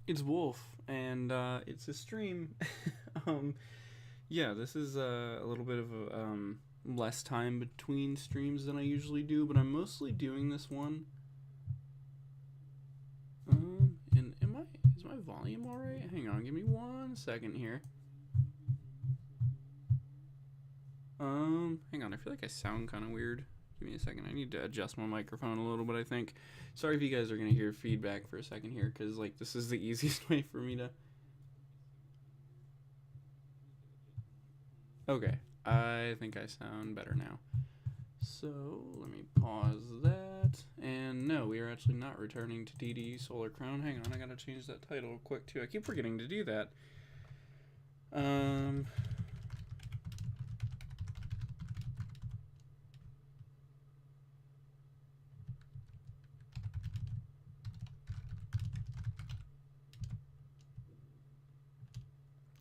It's Wolf, and it's a stream. um, yeah, this is a little bit of a less time between streams than I usually do, but I'm mostly doing this one. And is my volume all right? Hang on, give me 1 second here. Hang on, I feel like I sound kind of weird. Give me a second. I need to adjust my microphone a little bit, I think. Sorry if you guys are gonna hear feedback for a second here, because like this is the easiest way for me to. Okay, I think I sound better now. So let me pause that. And no, we are actually not returning to DD Solar Crown. Hang on, I gotta change that title quick too. I keep forgetting to do that. Um.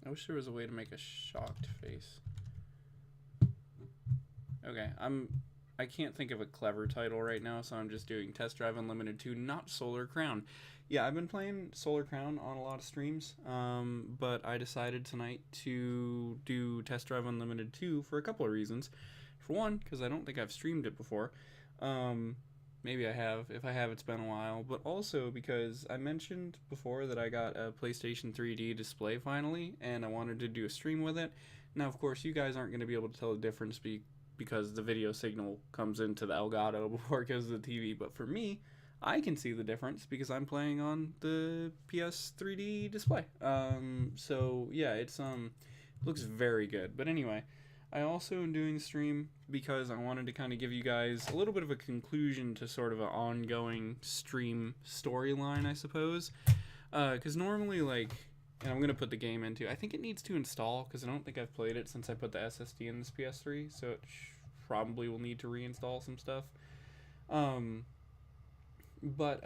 I wish there was a way to make a shocked face. Okay, I can't think of a clever title right now, so I'm just doing Test Drive Unlimited 2, not Solar Crown. Yeah, I've been playing Solar Crown on a lot of streams, but I decided tonight to do Test Drive Unlimited 2 for a couple of reasons. For one, because I don't think I've streamed it before. Um, Maybe I have. If I have, it's been a while. But also because I mentioned before that I got a PlayStation 3D display finally, and I wanted to do a stream with it. Now, of course, you guys aren't going to be able to tell the difference because the video signal comes into the Elgato before it goes to the TV. But for me, I can see the difference because I'm playing on the PS 3D display. So yeah, it looks very good. But anyway, I also am doing the stream because I wanted to kind of give you guys a little bit of a conclusion to sort of an ongoing stream storyline, I suppose. Because normally, like, and I'm going to put the game into, I think it needs to install because I don't think I've played it since I put the SSD in this PS3, so it probably will need to reinstall some stuff. Um, but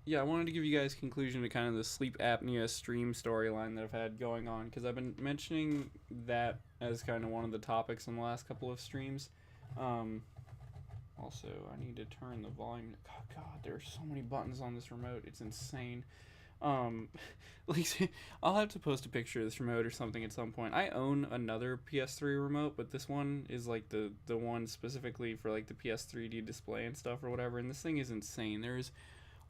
yeah, I wanted to give you guys conclusion to kind of the sleep apnea stream storyline that I've had going on because I've been mentioning that as kind of one of the topics in the last couple of streams. Um, Also, I need to turn the volume. God, there are so many buttons on this remote. It's insane. Um, like, I'll have to post a picture of this remote or something at some point. I own another PS3 remote, but this one is like the one specifically for like the PS3D display and stuff or whatever. And this thing is insane. There's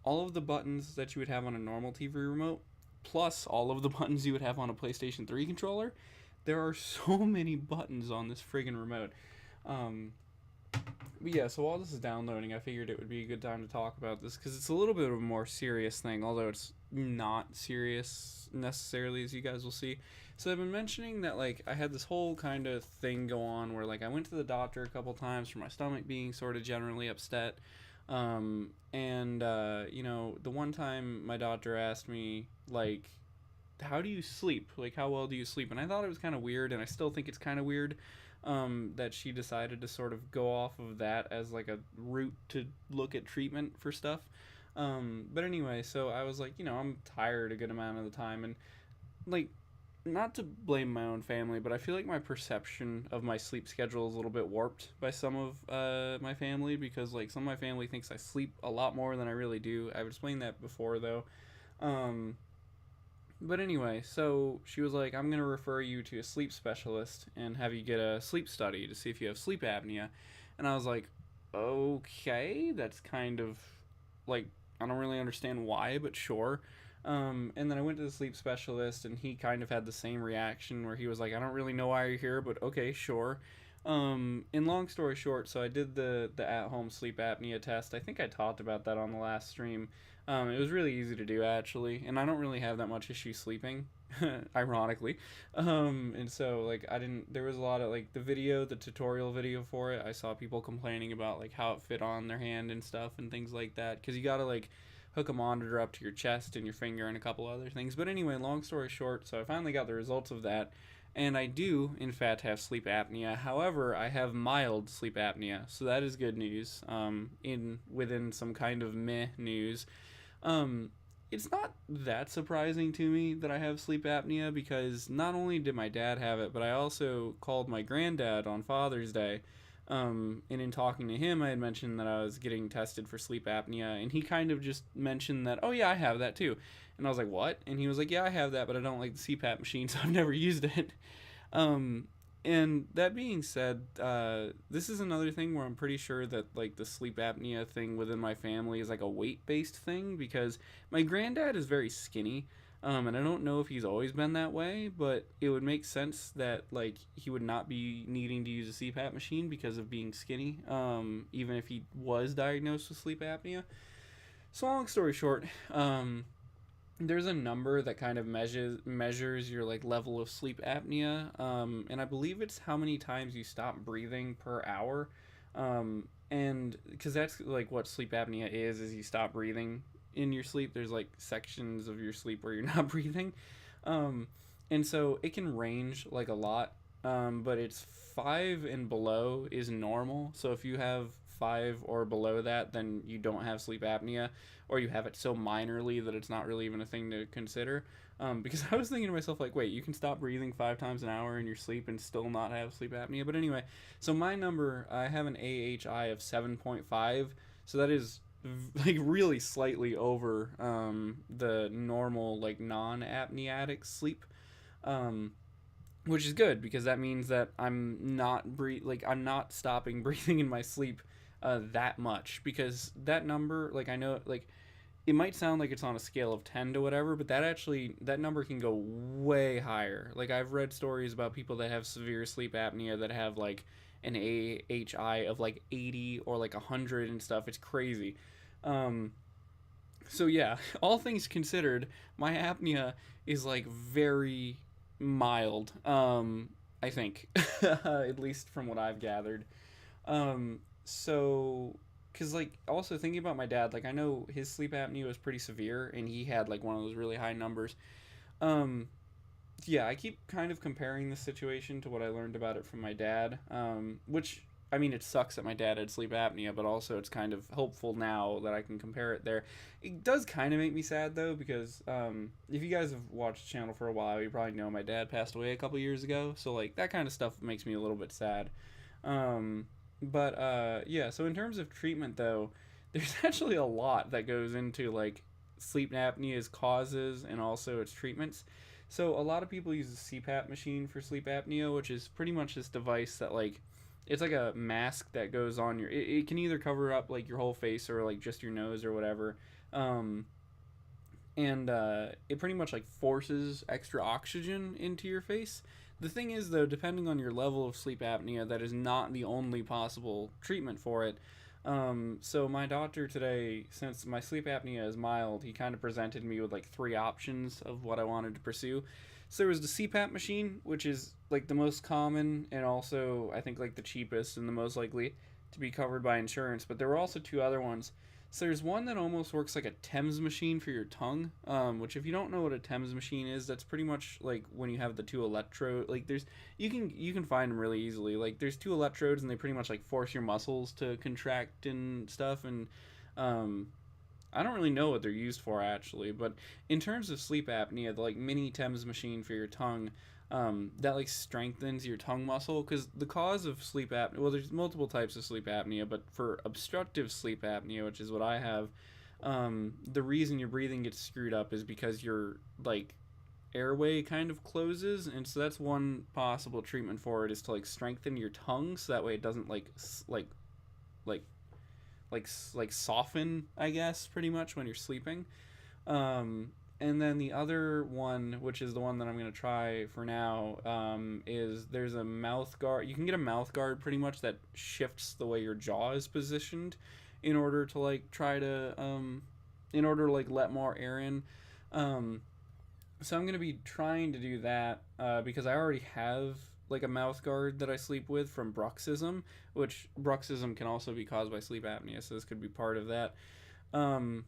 all of the buttons that you would have on a normal TV remote, plus all of the buttons you would have on a PlayStation 3 controller. There are so many buttons on this friggin' remote. Um, but yeah, so while this is downloading, I figured it would be a good time to talk about this because it's a little bit of a more serious thing, although it's not serious necessarily, as you guys will see. So I've been mentioning that like I had this whole kind of thing go on where like I went to the doctor a couple times for my stomach being sort of generally upset. You know, the one time my doctor asked me like, how do you sleep? Like, how well do you sleep? And I thought it was kind of weird, and I still think it's kind of weird that she decided to sort of go off of that as like a route to look at treatment for stuff. But anyway, so I was like, you know, I'm tired a good amount of the time, and like, not to blame my own family, but I feel like my perception of my sleep schedule is a little bit warped by some of my family because like some of my family thinks I sleep a lot more than I really do. I've explained that before though. Um, but anyway, so she was like, I'm going to refer you to a sleep specialist and have you get a sleep study to see if you have sleep apnea. And I was like, okay, that's kind of like, I don't really understand why, but sure. And then I went to the sleep specialist, and he kind of had the same reaction where he was like, I don't really know why you're here, but okay, sure. In long story short, so I did the at home sleep apnea test. I think I talked about that on the last stream. It was really easy to do actually, and I don't really have that much issue sleeping, ironically. And so like I didn't. There was a lot of like the tutorial video for it. I saw people complaining about like how it fit on their hand and stuff and things like that. Because you gotta like hook a monitor up to your chest and your finger and a couple other things. But anyway, long story short, so I finally got the results of that. And I do, in fact, have sleep apnea. However, I have mild sleep apnea, so that is good news. In within some kind of meh news, um, it's not that surprising to me that I have sleep apnea because not only did my dad have it, but I also called my granddad on Father's Day. And in talking to him, I had mentioned that I was getting tested for sleep apnea, and he kind of just mentioned that, oh yeah, I have that too. And I was like, what? And he was like, yeah, I have that, but I don't like the CPAP machine, so I've never used it. Um, and that being said, this is another thing where I'm pretty sure that like the sleep apnea thing within my family is like a weight based thing, because my granddad is very skinny. And I don't know if he's always been that way, but it would make sense that like he would not be needing to use a CPAP machine because of being skinny. Even if he was diagnosed with sleep apnea. So long story short, there's a number that kind of measures your like level of sleep apnea, and I believe it's how many times you stop breathing per hour, and because that's like what sleep apnea is you stop breathing in your sleep. There's like sections of your sleep where you're not breathing, um, and so it can range like a lot, but it's five and below is normal. So if you have five or below that, then you don't have sleep apnea, or you have it so minorly that it's not really even a thing to consider. Because I was thinking to myself, like, wait, you can stop breathing 5 times an hour in your sleep and still not have sleep apnea. But anyway, so my number, I have an AHI of 7.5. So that is like really slightly over the normal, like, non apneatic sleep. Um, which is good because that means that I'm not stopping breathing in my sleep that much, because that number, like, I know, like, it might sound like it's on a scale of 10 to whatever, but that number can go way higher. Like, I've read stories about people that have severe sleep apnea that have like an AHI of like 80 or like 100 and stuff. It's crazy. Um, so yeah, all things considered, my apnea is like very mild. I think, at least from what I've gathered. So, because like also thinking about my dad, like I know his sleep apnea was pretty severe, and he had like one of those really high numbers. Um, yeah, I keep kind of comparing the situation to what I learned about it from my dad. Which, I mean, it sucks that my dad had sleep apnea, but also it's kind of hopeful now that I can compare it there. It does kind of make me sad though, because if you guys have watched the channel for a while, you probably know my dad passed away a couple years ago. So like that kind of stuff makes me a little bit sad. Um, but yeah, so in terms of treatment though, there's actually a lot that goes into like sleep apnea's causes and also its treatments. So a lot of people use a CPAP machine for sleep apnea, which is pretty much this device that like it's like a mask that goes on it can either cover up like your whole face or like just your nose or whatever. Um, and it pretty much like forces extra oxygen into your face. The thing is, though, depending on your level of sleep apnea, that is not the only possible treatment for it. So my doctor today, since my sleep apnea is mild, he kind of presented me with like three options of what I wanted to pursue. So there was the CPAP machine, which is like the most common and also I think like the cheapest and the most likely to be covered by insurance. But there were also two other ones. So there's one that almost works like a Thames machine for your tongue, which if you don't know what a Thames machine is, that's pretty much like when you have the two electrode. Like there's you can find them really easily. Like there's two electrodes and they pretty much like force your muscles to contract and stuff. And um, I don't really know what they're used for actually, but in terms of sleep apnea, the like mini Thames machine for your tongue, that like strengthens your tongue muscle, because the cause of sleep apnea, well, there's multiple types of sleep apnea, but for obstructive sleep apnea, which is what I have, the reason your breathing gets screwed up is because your like airway kind of closes, and so that's one possible treatment for it, is to like strengthen your tongue so that way it doesn't like like soften, I guess, pretty much when you're sleeping. Um, and then the other one, which is the one that I'm gonna try for now, is there's a mouth guard. You can get a mouth guard pretty much that shifts the way your jaw is positioned, in order to like try to in order to like let more air in. Um, so I'm gonna be trying to do that because I already have like a mouth guard that I sleep with from bruxism, which bruxism can also be caused by sleep apnea, so this could be part of that. Um,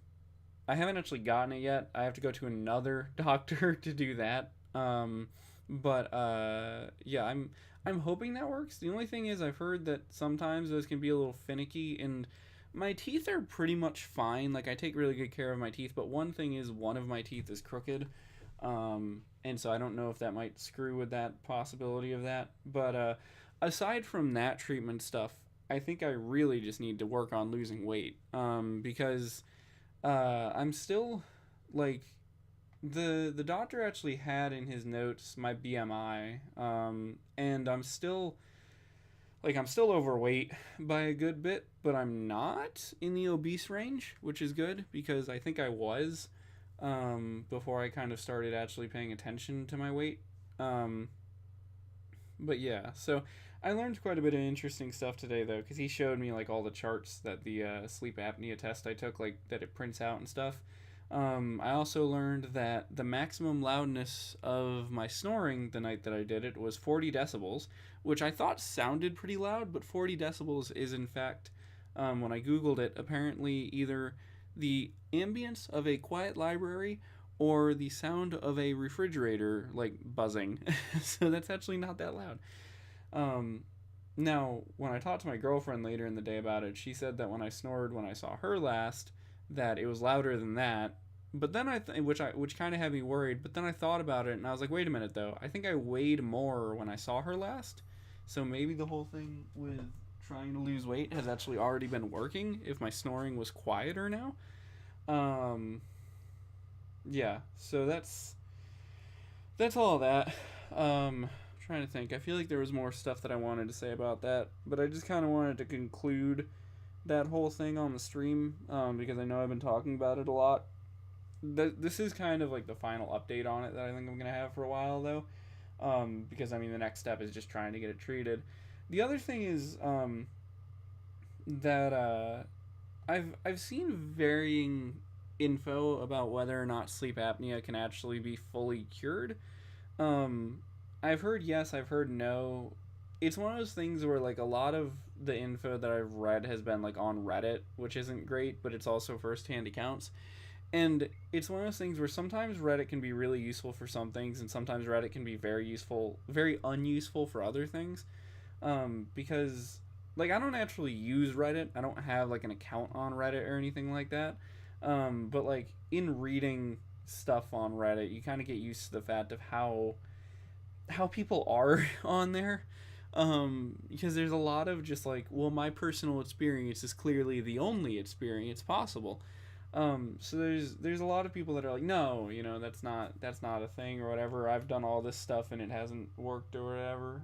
I haven't actually gotten it yet. I have to go to another doctor to do that. But yeah, I'm hoping that works. The only thing is, I've heard that sometimes those can be a little finicky, and my teeth are pretty much fine. Like I take really good care of my teeth, but one thing is one of my teeth is crooked, and so I don't know if that might screw with that possibility of that. But aside from that treatment stuff, I think I really just need to work on losing weight. Because I'm still like the doctor actually had in his notes my BMI, and I'm still overweight by a good bit, but I'm not in the obese range, which is good because I think I was, before I kind of started actually paying attention to my weight. Um, but yeah, so I learned quite a bit of interesting stuff today though, because he showed me like all the charts that the sleep apnea test I took, like that it prints out and stuff. I also learned that the maximum loudness of my snoring the night that I did it was 40 decibels, which I thought sounded pretty loud, but 40 decibels is in fact, when I Googled it, apparently either the ambience of a quiet library or the sound of a refrigerator like buzzing. So that's actually not that loud. Um, Now, when I talked to my girlfriend later in the day about it, she said that when I snored when I saw her last, that it was louder than that. But then which kind of had me worried. But then I thought about it and I was like, wait a minute though. I think I weighed more when I saw her last. So maybe the whole thing with trying to lose weight has actually already been working if my snoring was quieter now. Um, yeah. So that's all that. Trying to think. I feel like there was more stuff that I wanted to say about that, but I just kind of wanted to conclude that whole thing on the stream, because I know I've been talking about it a lot. This is kind of like the final update on it that I think I'm gonna have for a while though, because I mean the next step is just trying to get it treated. The other thing is that I've seen varying info about whether or not sleep apnea can actually be fully cured. Um, I've heard yes, I've heard no. It's one of those things where like a lot of the info that I've read has been like on Reddit, which isn't great, but it's also firsthand accounts. And it's one of those things where sometimes Reddit can be really useful for some things, and sometimes Reddit can be very unuseful for other things. Because like I don't actually use Reddit. I don't have like an account on Reddit or anything like that. But like in reading stuff on Reddit, you kind of get used to the fact of how people are on there, because there's a lot of just like, well, my personal experience is clearly the only experience possible. So there's a lot of people that are like, no, that's not a thing or whatever. I've done all this stuff and it hasn't worked or whatever.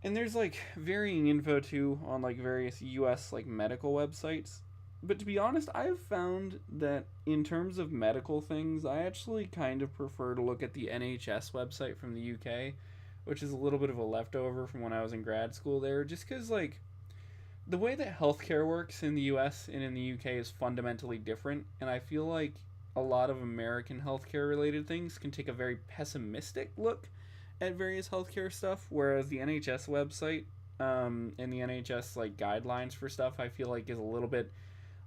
And there's like varying info too on like various U.S. like medical websites. But to be honest, I've found that in terms of medical things, I actually kind of prefer to look at the NHS website from the UK, which is a little bit of a leftover from when I was in grad school there, just because, like, the way that healthcare works in the US and in the UK is fundamentally different, and I feel like a lot of American healthcare related things can take a very pessimistic look at various healthcare stuff, whereas the NHS website, and the NHS like guidelines for stuff, I feel like is a little bit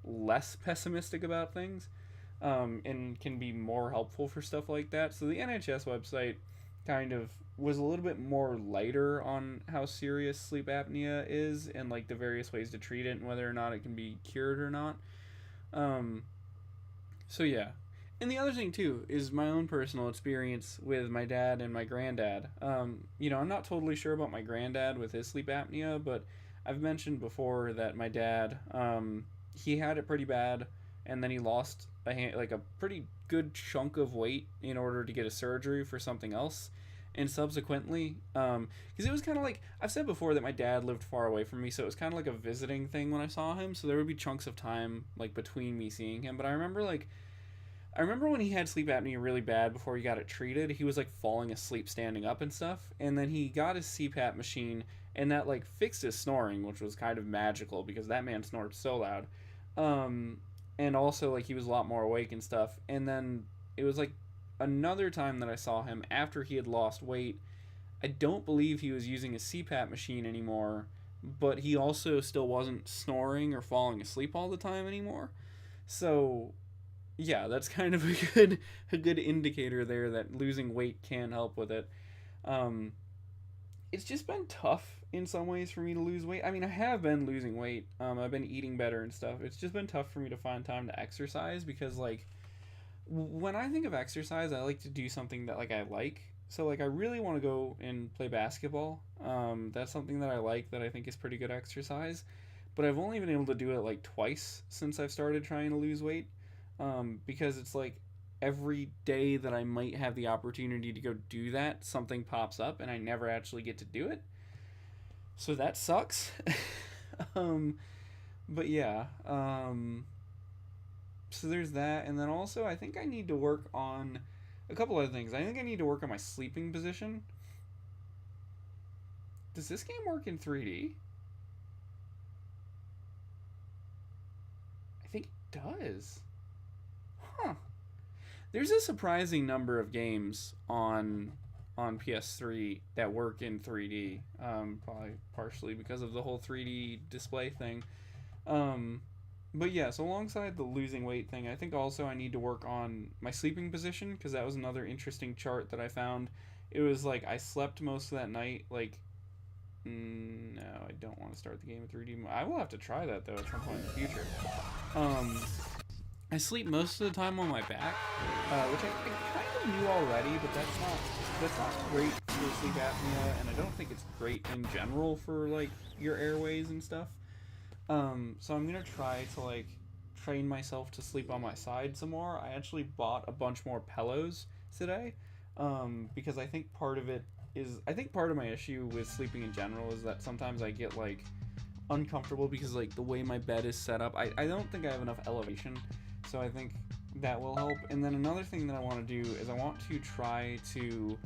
less pessimistic about things, and can be more helpful for stuff like that. So the NHS website kind of was a little bit more lighter on how serious sleep apnea is and like the various ways to treat it and whether or not it can be cured or not. Um, so yeah. And the other thing too is my own personal experience with my dad and my granddad. I'm not totally sure about my granddad with his sleep apnea, but I've mentioned before that my dad, he had it pretty bad, and then he lost like a pretty good chunk of weight in order to get a surgery for something else. And subsequently, because it was kind of like I've said before that my dad lived far away from me, so it was kind of like a visiting thing when I saw him. So there would be chunks of time like between me seeing him. But I remember when he had sleep apnea really bad before he got it treated, he was like falling asleep standing up and stuff. And then he got his CPAP machine, and that like fixed his snoring, which was kind of magical because that man snored so loud. Um, and also like he was a lot more awake and stuff. And then it was like another time that I saw him after he had lost weight. I don't believe he was using a CPAP machine anymore, but he also still wasn't snoring or falling asleep all the time anymore. So yeah, that's kind of a good indicator there that losing weight can help with it. Um, it's just been tough in some ways for me to lose weight. I mean, I have been losing weight. I've been eating better and stuff. It's just been tough for me to find time to exercise because like when I think of exercise, I like to do something that like I like. So like I really want to go and play basketball. That's something that I like, that I think is pretty good exercise. But I've only been able to do it like twice since I've started trying to lose weight. Because it's like every day that I might have the opportunity to go do that, something pops up and I never actually get to do it. So that sucks. um, but yeah. So there's that, and then also I think I need to work on a couple other things. I think I need to work on my sleeping position. Does this game work in 3D? I think it does. Huh. There's a surprising number of games on PS3 that work in 3D. Probably partially because of the whole 3D display thing. Um, but yeah, so alongside the losing weight thing, I think also I need to work on my sleeping position, because that was another interesting chart that I found. It was like I slept most of that night. Like, no, I don't want to start the game in 3D. I will have to try that though at some point in the future. Um, I sleep most of the time on my back, which I kind of knew already, but that's not great for sleep apnea, and I don't think it's great in general for like your airways and stuff. So I'm gonna try to like train myself to sleep on my side some more. I actually bought a bunch more pillows today, because I think part of my issue with sleeping in general is that sometimes I get like uncomfortable because like the way my bed is set up. I don't think I have enough elevation, so I think that will help. And then another thing that I want to do is I want to try to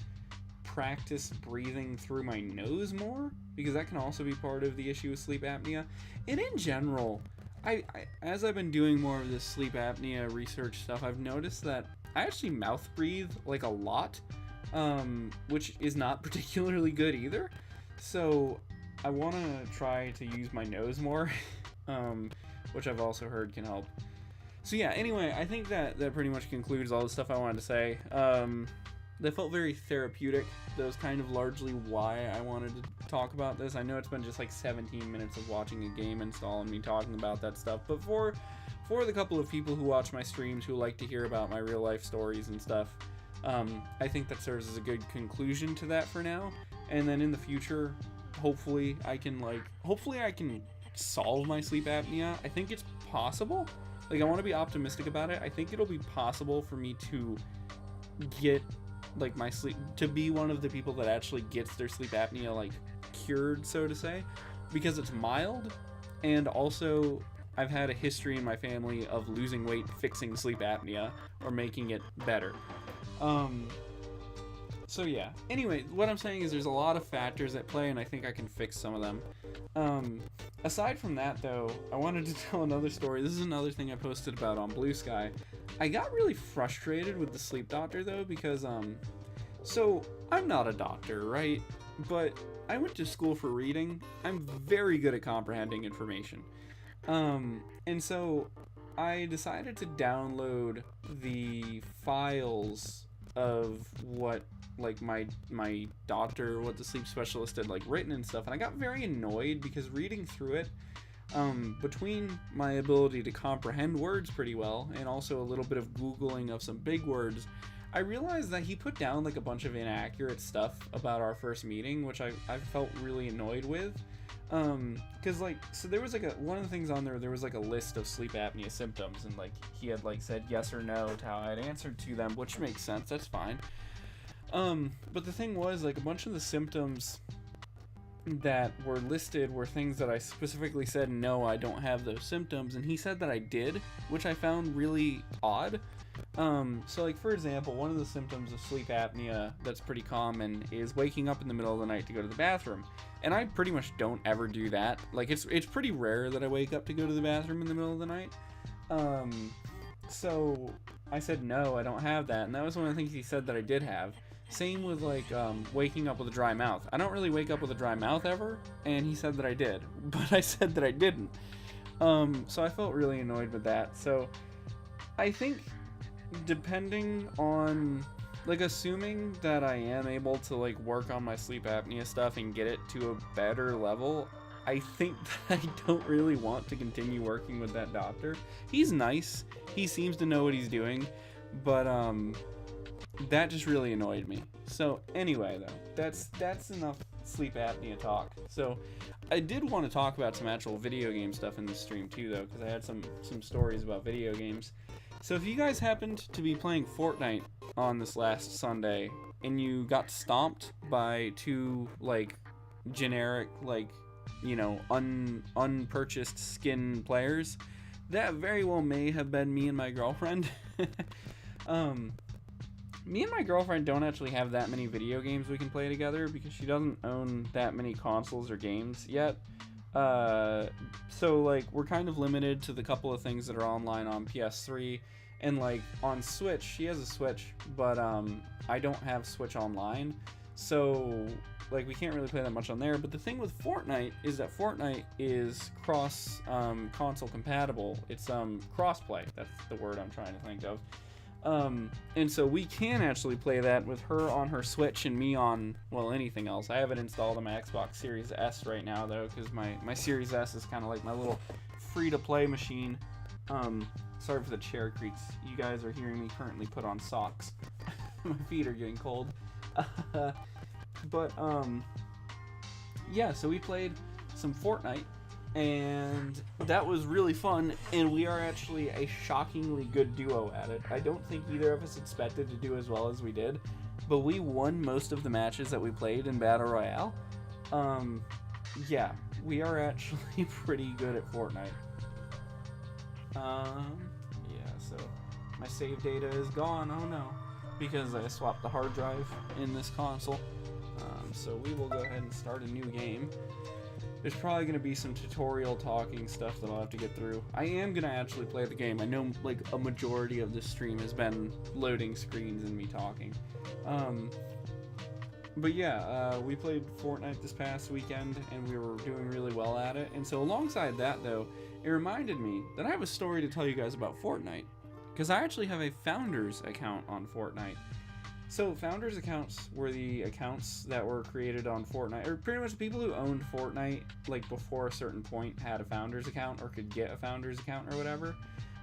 practice breathing through my nose more, because that can also be part of the issue with sleep apnea. And in general, I as I've been doing more of this sleep apnea research stuff, I've noticed that I actually mouth breathe like a lot, which is not particularly good either. So I want to try to use my nose more, which I've also heard can help. So yeah, anyway, I think that pretty much concludes all the stuff I wanted to say. That felt very therapeutic. That was kind of largely why I wanted to talk about this. I know it's been just like 17 minutes of watching a game install and me talking about that stuff, but for the couple of people who watch my streams who like to hear about my real life stories and stuff, I think that serves as a good conclusion to that for now. And then in the future, hopefully I can solve my sleep apnea. I think it's possible. Like, I want to be optimistic about it. I think it'll be possible for me to get like my sleep, to be one of the people that actually gets their sleep apnea like cured, so to say, because it's mild, and also I've had a history in my family of losing weight fixing sleep apnea or making it better. So yeah, anyway, what I'm saying is there's a lot of factors at play, and I think I can fix some of them. Aside from that though, I wanted to tell another story. This is another thing I posted about on Blue Sky. I got really frustrated with the sleep doctor though, because so I'm not a doctor, right? But I went to school for reading. I'm very good at comprehending information. And so I decided to download the files of what like my doctor, what the sleep specialist had like written and stuff, and I got very annoyed because reading through it, between my ability to comprehend words pretty well and also a little bit of googling of some big words, I realized that he put down like a bunch of inaccurate stuff about our first meeting, which I felt really annoyed with. Cause like, so there was like one of the things on there was like a list of sleep apnea symptoms, and like he had like said yes or no to how I had answered to them, which makes sense, that's fine. But the thing was, like, a bunch of the symptoms that were listed were things that I specifically said, no, I don't have those symptoms, and he said that I did, which I found really odd. So like, for example, one of the symptoms of sleep apnea that's pretty common is waking up in the middle of the night to go to the bathroom. And I pretty much don't ever do that. Like, it's pretty rare that I wake up to go to the bathroom in the middle of the night. So I said, no, I don't have that. And that was one of the things he said that I did have. Same with like waking up with a dry mouth. I don't really wake up with a dry mouth ever, and he said that I did, but I said that I didn't. So I felt really annoyed with that. So I think, depending on, like, assuming that I am able to like work on my sleep apnea stuff and get it to a better level, I think that I don't really want to continue working with that doctor. He's nice. He seems to know what he's doing, but that just really annoyed me. So anyway, though, that's enough sleep apnea talk. So I did want to talk about some actual video game stuff in this stream too, though, because I had some stories about video games. So if you guys happened to be playing Fortnite on this last Sunday and you got stomped by two like generic like unpurchased skin players, that very well may have been me and my girlfriend. Me and my girlfriend don't actually have that many video games we can play together because she doesn't own that many consoles or games yet. So like we're kind of limited to the couple of things that are online on PS3 and like on Switch. She has a Switch, but I don't have Switch Online, so like we can't really play that much on there. But the thing with Fortnite is that Fortnite is cross console compatible. It's crossplay. That's the word I'm trying to think of. And so we can actually play that with her on her Switch and me on, well, anything else. I have it installed on my Xbox Series S right now, though, because my Series S is kind of like my little free-to-play machine. Sorry for the chair creaks. You guys are hearing me currently put on socks. My feet are getting cold. But, yeah, so we played some Fortnite, and that was really fun, and we are actually a shockingly good duo at it. I don't think either of us expected to do as well as we did, but we won most of the matches that we played in Battle Royale. Yeah, we are actually pretty good at Fortnite. Yeah, so my save data is gone, oh no, because I swapped the hard drive in this console. So we will go ahead and start a new game. There's probably going to be some tutorial talking stuff that I'll have to get through. I am going to actually play the game. I know like a majority of this stream has been loading screens and me talking. But yeah, we played Fortnite this past weekend and we were doing really well at it. And so alongside that though, it reminded me that I have a story to tell you guys about Fortnite. Because I actually have a Founders account on Fortnite. So Founders accounts were the accounts that were created on Fortnite, or pretty much the people who owned Fortnite like before a certain point had a Founders account or could get a Founders account or whatever.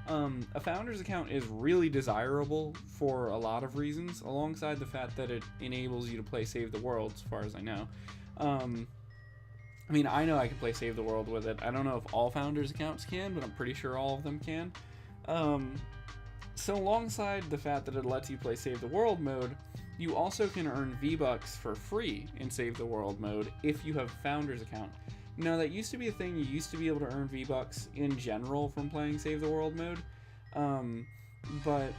A Founders account is really desirable for a lot of reasons, alongside the fact that it enables you to play Save the World, as far as I know. I mean, I know I can play Save the World with it. I don't know if all Founders accounts can, but I'm pretty sure all of them can. So alongside the fact that it lets you play Save the World mode, you also can earn V-Bucks for free in Save the World mode if you have a Founders account. Now that used to be a thing, you used to be able to earn V-Bucks in general from playing Save the World mode, but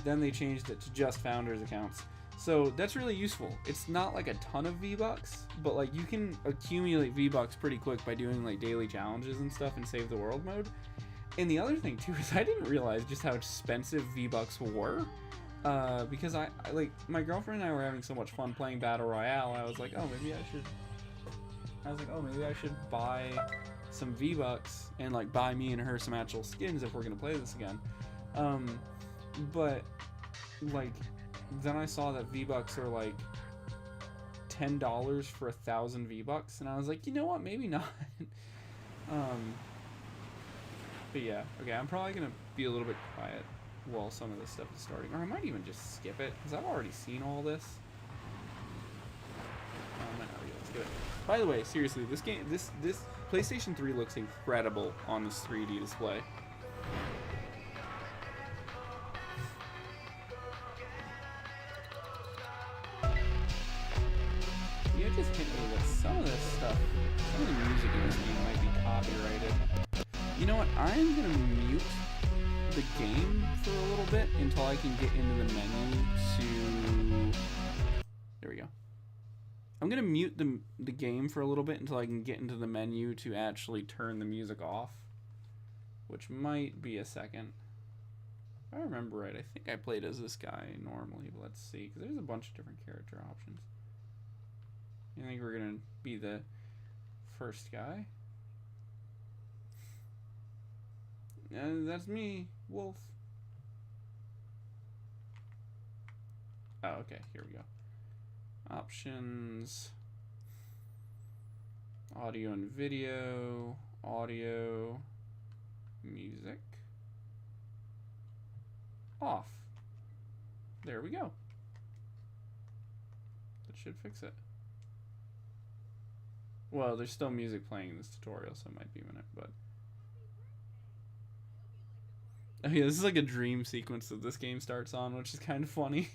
then they changed it to just Founders accounts. So that's really useful. It's not like a ton of V-Bucks, but like you can accumulate V-Bucks pretty quick by doing like daily challenges and stuff in Save the World mode. And the other thing too is I didn't realize just how expensive V-Bucks were, because I like my girlfriend and I were having so much fun playing Battle Royale. I was like, oh, maybe I should buy some V-Bucks and like buy me and her some actual skins if we're gonna play this again. But like then I saw that V-Bucks are like $10 for 1,000 V-Bucks, and I was like, you know what, maybe not. But yeah, okay, I'm probably going to be a little bit quiet while some of this stuff is starting. Or I might even just skip it, because I've already seen all this. I might not be able to skip it. By the way, seriously, this game, this PlayStation 3 looks incredible on this 3D display. Yeah, just hit me with some of this stuff. Some of the music in this game might be copyrighted. You know what? I'm going to mute the game for a little bit until I can get into the menu to... There we go. I'm going to mute the game for a little bit until I can get into the menu to actually turn the music off, which might be a second. If I remember right, I think I played as this guy normally, but let's see, because there's a bunch of different character options. I think we're going to be the first guy. That's me, Wolf. Oh, okay, here we go. Options. Audio and video. Audio. Music. Off. There we go. That should fix it. Well, there's still music playing in this tutorial, so it might be a minute, but... Oh yeah, this is like a dream sequence that this game starts on, which is kind of funny.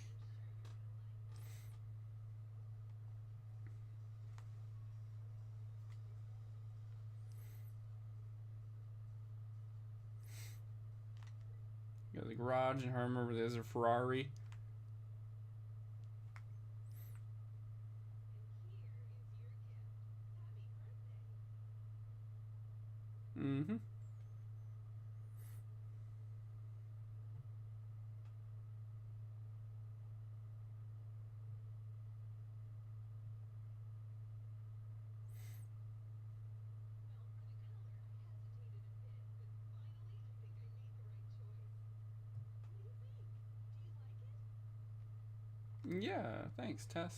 You got the garage, and I remember there's a Ferrari. Mm-hmm. Yeah, thanks, Tess.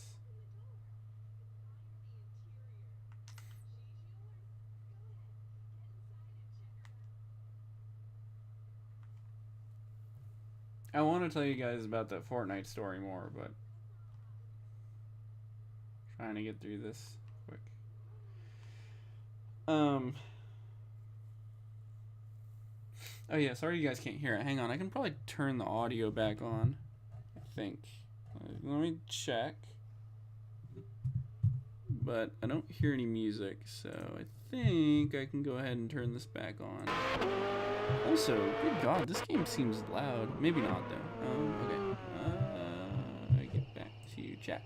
I want to tell you guys about that Fortnite story more, but trying to get through this quick. Oh yeah, sorry you guys can't hear it. Hang on, I can probably turn the audio back on, I think. Let me check. But I don't hear any music, so I think I can go ahead and turn this back on. Also, good God, this game seems loud. Maybe not, though. Okay. I get back to chat.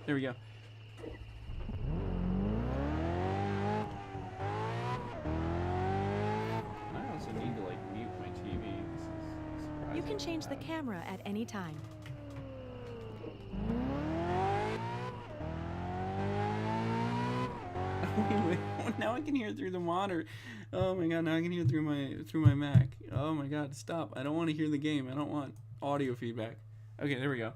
There we go. I also need to, like, mute my TV. This is surprising. You can change the camera at any time. Wait, now I can hear through the monitor. Oh my god, now I can hear through my Mac. Oh my god, stop. I don't want to hear the game. I don't want audio feedback. Okay, there we go.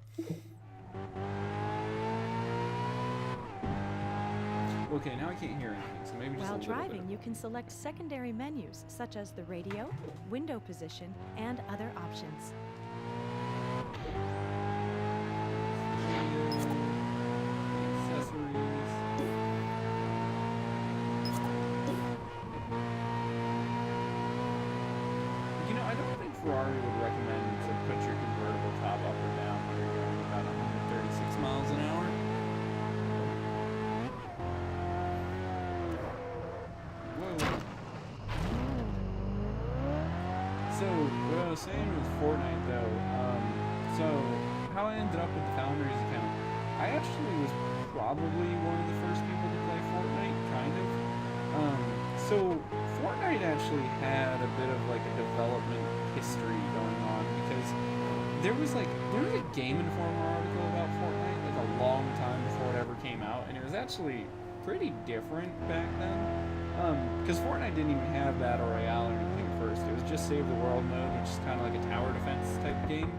Okay, now I can't hear anything, so maybe just While a little driving, bit. you can select secondary menus such as the radio, window position, and other options. Accessories. You know, I don't think Ferrari would recommend to put your convertible top up or down when you're going about 136 miles an hour. Whoa. So, what I was saying with Fortnite, though, so how I ended up with the Founders account, I actually was probably one of the first people to play Fortnite, kind of. So Fortnite actually had a bit of like a development history going on, because there was a Game Informer article about Fortnite like a long time before it ever came out, and it was actually pretty different back then. Because Fortnite didn't even have Battle Royale or anything first. It was just Save the World mode, which is kind of like a tower defense type game,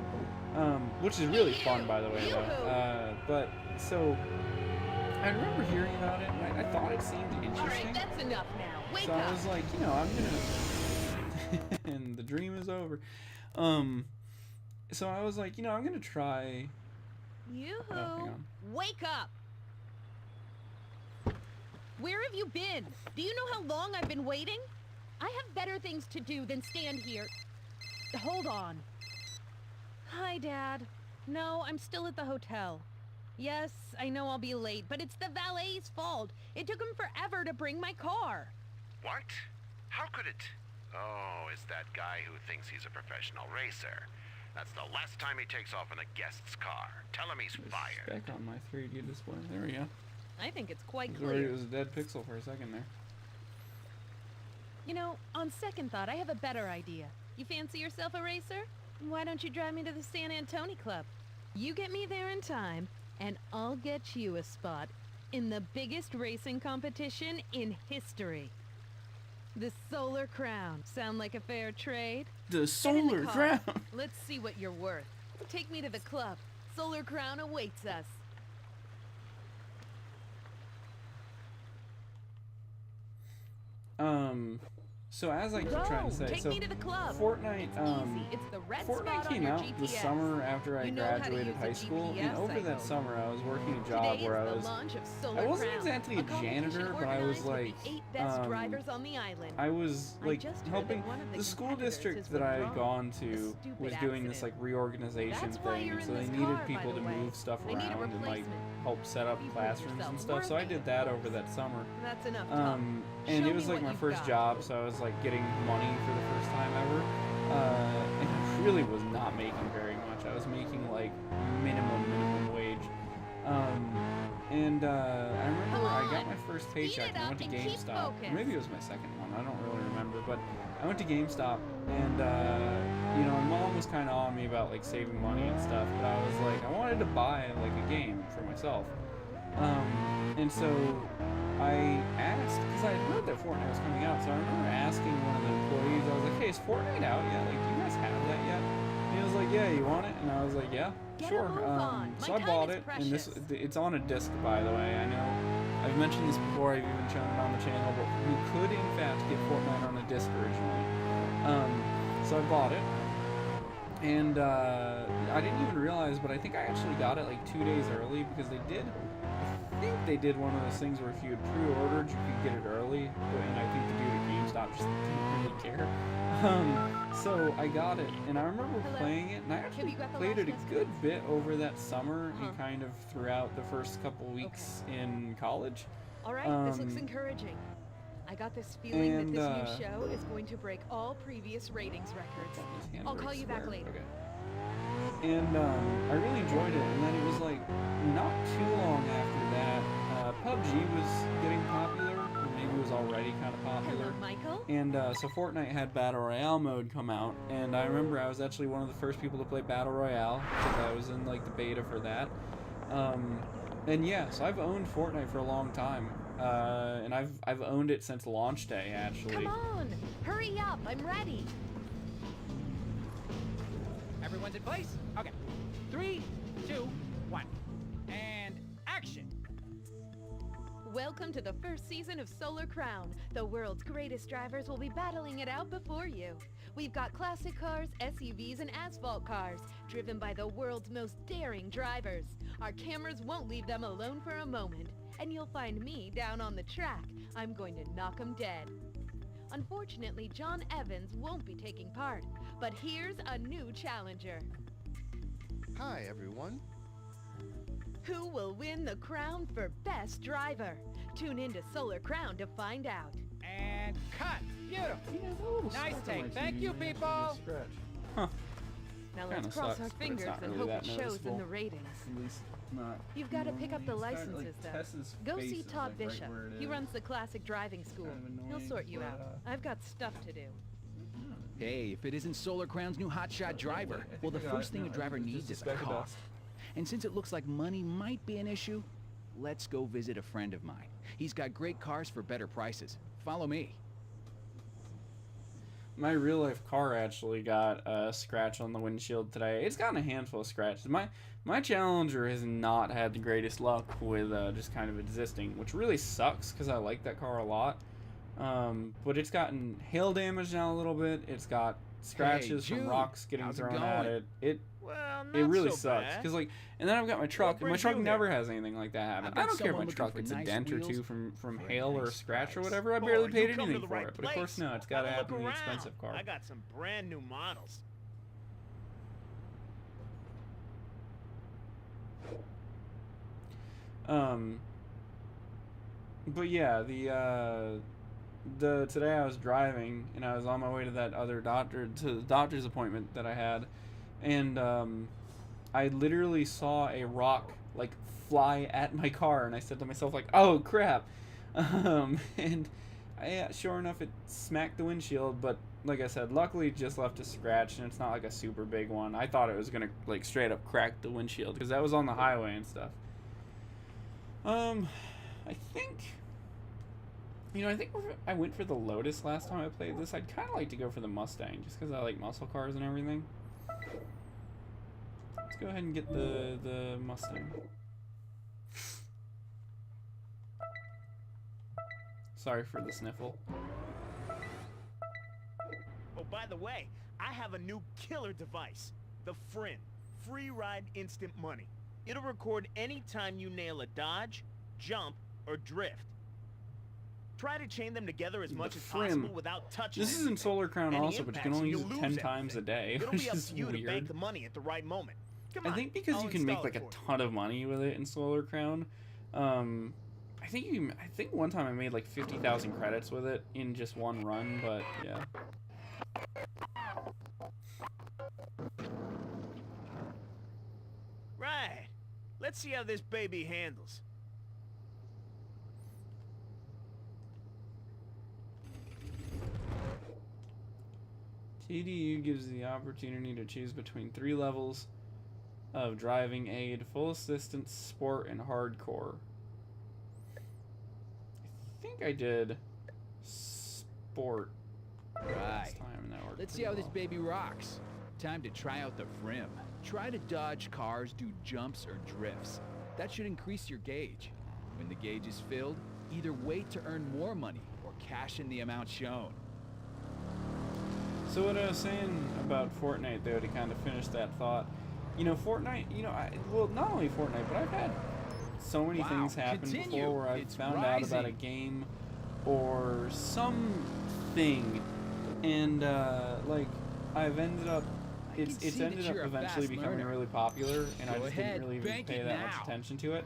which is really fun, by the way, though. But so I remember hearing about it, and I thought it seemed interesting. All right, that's enough now. Wake So up. I was like, you know, I'm gonna, and the dream is over. So I was like, you know, I'm gonna try. Yoo-hoo. Oh, hang on. Wake up. Where have you been? Do you know how long I've been waiting? I have better things to do than stand here. Hold on. Hi, Dad. No, I'm still at the hotel. Yes, I know I'll be late, but it's the valet's fault. It took him forever to bring my car. What? How could it? Oh, it's that guy who thinks he's a professional racer. That's the last time he takes off in a guest's car. Tell him he's fired. Back on my 3D display. There we go. I think it's quite It was already- clear. it was a dead pixel for a second there. You know, on second thought, I have a better idea. You fancy yourself a racer? Why don't you drive me to the San Antonio Club? You get me there in time, and I'll get you a spot in the biggest racing competition in history. The Solar Crown. Sound like a fair trade? The Get in the solar car. crown. Let's see what you're worth. Take me to the club. Solar Crown awaits us. So as I keep Go! trying to say, Take so me to the club. Fortnite, Easy. It's the red spot Fortnite on came your out the GPS. summer after I You know how to graduated use high a school, GPS, and over I that hope. summer I was working a job Today where is I the was, launch of Solar I wasn't Crown, exactly a competition janitor, but I was organized with like, the 8 best drivers on the island. I was I like just heard that helping one of the the school competitors district has that I had withdrawn. gone A to stupid was doing this like accident. reorganization That's why thing, you're and in so they this needed car, by people the to way. move stuff I need a around and like replacement. help set up You prove classrooms and yourself stuff. So I worthy did of that this. over that summer. That's enough talk. And Show it was me like what my you've first got. job, so I was like getting money for the first time ever. And I really was not making very much. I was making like minimum wage. I remember Come I got on, my first speed paycheck it and I went up to and keep GameStop. Or focused. maybe it was my second one. I don't really remember, but I went to GameStop and you know, my mom was kind of on me about like saving money and stuff, but I was like, I wanted to buy like a game for myself. And so I asked, because I had heard that Fortnite was coming out, so I remember asking one of the employees, I was like, hey, is Fortnite out yet? Like, do you guys have that yet? And he was like, yeah, you want it? And I was like, yeah, Get a sure. move on. So My I time bought is it, and this precious. it's on a disc, by the way. I know I've mentioned this before, I've even shown it on the channel, but you could, in fact, get Fortnite on a disc originally. So I bought it. And I didn't even realize, but I think I actually got it like 2 days early because I think they did one of those things where if you had pre-ordered, you could get it early. And I think the dude at GameStop just didn't really care. So I got it, and I remember Hello? playing it, and I actually you got the played last it a good bit over that summer Uh-huh. and kind of throughout the first couple weeks in college. All right, this looks Um, encouraging. I got this feeling that and, this new show is going to break all previous ratings records. His hand I'll very call you back square. later. Okay. And I really enjoyed it, and then it was like not too long after that, PUBG was getting popular, or maybe it was already kind of popular. Hello, Michael. And so Fortnite had Battle Royale mode come out, and I remember I was actually one of the first people to play Battle Royale, because I was in like the beta for that. And yeah, so I've owned Fortnite for a long time, and I've owned it since launch day actually. Come on, hurry up, I'm ready. Everyone's in place? Okay. 3, 2, 1. And action! Welcome to the first season of Solar Crown. The world's greatest drivers will be battling it out before you. We've got classic cars, SUVs, and asphalt cars, driven by the world's most daring drivers. Our cameras won't leave them alone for a moment, and you'll find me down on the track. I'm going to knock 'em dead. Unfortunately, John Evans won't be taking part, but here's a new challenger. Hi, everyone. Who will win the crown for Best Driver? Tune in to Solar Crown to find out. And cut! Beautiful! Yeah, the little Nice speck on my take. Thank TV you, actually people. is scratch. Huh. Now Kinda let's cross sucks, our but it's fingers not and really hope that it shows in noticeable. the ratings. At least not. You've got to pick up the normally. It's kinda licenses, like though. Tessa's Go face see is, Todd like, right Bishop. where it He is. runs the classic driving school. kind of He'll annoying, sort you but, out. I've got stuff to do. Hey, if it isn't Solar Crown's new hotshot driver, I think well, the I got first it. thing No, a driver I think it's needs just is a a speck of car. dust. And since it looks like money might be an issue, let's go visit a friend of mine. He's got great cars for better prices. Follow me. My real life car actually got a scratch on the windshield today. It's gotten a handful of scratches. My Challenger has not had the greatest luck with just kind of existing, which really sucks because I like that car a lot. But it's gotten hail damage now a little bit. It's got scratches from Jude. rocks getting How's it thrown at going? it. Well, not It really so sucks bad. because and then I've got my truck, and my brings truck you never has anything like that happen. I've got I don't care if someone my looking truck for gets a nice dent or wheels two from for a hail or a nice scratch or price. whatever. I Boy, barely you paid come to anything the for right it, but of course place. no, it's got to Have a look happen in the around. expensive car. I got some brand new models. But yeah, the today I was driving and I was on my way to that other the doctor's appointment that I had, and I literally saw a rock like fly at my car, and I said to myself like, oh crap, and sure enough it smacked the windshield, but like I said, luckily it just left a scratch, and it's not like a super big one. I thought it was gonna like straight up crack the windshield because that was on the highway and stuff. I think, I think I went for the Lotus last time I played this. I'd kind of like to go for the Mustang just because I like muscle cars and everything. Let's go ahead and get the Mustang. Sorry for the sniffle. Oh, by the way, I have a new killer device. The Frin. Free Ride Instant Money. It'll record any time you nail a dodge, jump, or drift. Try to chain them together as much as possible without touching This is in Solar Crown Any also, but you can impacts only and use you'll it 10 lose times a day, It'll which be up is to you to bank weird. the money at the right moment. Come I on, think because I'll you can make install like it a for you. ton of money with it in Solar Crown. I think one time I made like 50,000 credits with it in just one run, but yeah. Right. Let's see how this baby handles. TDU gives the opportunity to choose between 3 levels of driving aid: full assistance, sport, and hardcore. I think I did sport Right. this time, and that worked Let's see pretty how this well. baby rocks. Time to try out the Frim. Try to dodge cars, do jumps or drifts. That should increase your gauge. When the gauge is filled, either wait to earn more money or cash in the amount shown. So what I was saying about Fortnite, though, to kind of finish that thought, you know, Fortnite, you know, well, not only Fortnite, but I've had so many Wow, things happen continue. before where I've It's found out about a rising. game or something, and like I've ended up, I can it's see that ended up you're a eventually fast becoming learner. really popular, and I Go just ahead, didn't really even bank pay it that much now. attention to it.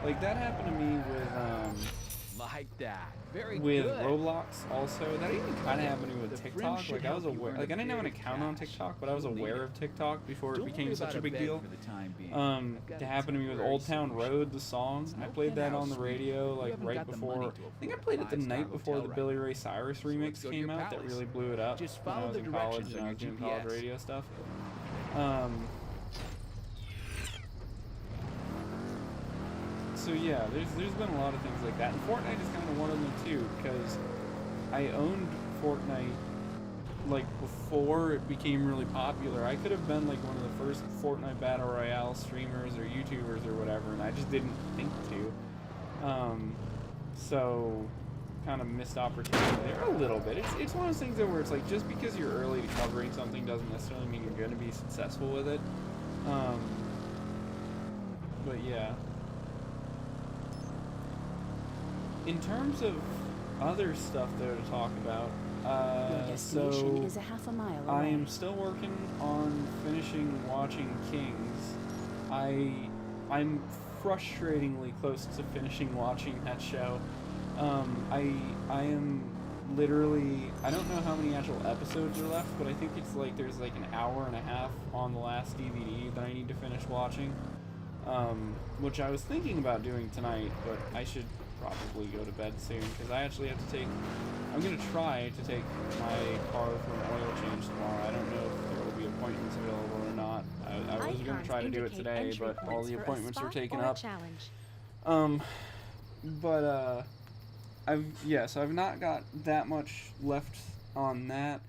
Like that happened to me with Like that. Very with good. Roblox also. That even kind of happened to me with The Frim TikTok. should Like I was help you aware, earn like I didn't have an big account on cash. TikTok, but I was You'll need aware it. of TikTok before it Don't became worry such about a big bed deal. for the time being. I've got That a happened to me with temporary Old Town solution. Road, the song. It's I no played that on the penthouse suite. radio You like haven't right got the money before. to I think I afford a played it the five-star night before the hotel Billy Ray Cyrus So let's remix go to came your out. That palace. really blew it up Just when I follow was the in college directions and on I your was doing college GPS. radio stuff. So yeah, there's been a lot of things like that, and Fortnite is kind of one of them too, because I owned Fortnite like before it became really popular. I could have been like one of the first Fortnite Battle Royale streamers or YouTubers or whatever, and I just didn't think to. So kind of missed opportunity there a little bit. It's one of those things though where it's like just because you're early to covering something doesn't necessarily mean you're going to be successful with it. But yeah. In terms of other stuff though to talk about, Your destination so is a half a mile away. I am still working on finishing watching Kings. I'm frustratingly close to finishing watching that show. I am literally, I don't know how many actual episodes are left, but I think it's like there's like an hour and a half on the last DVD that I need to finish watching. Which I was thinking about doing tonight, but I should probably go to bed soon because I actually have to take, I'm going to try to take my car for an oil change tomorrow. I don't know if there will be appointments available or not. I was going to Icons try to do it indicate today, entry but all points the for a appointments are spot taken or a up. challenge. So I've not got that much left on that.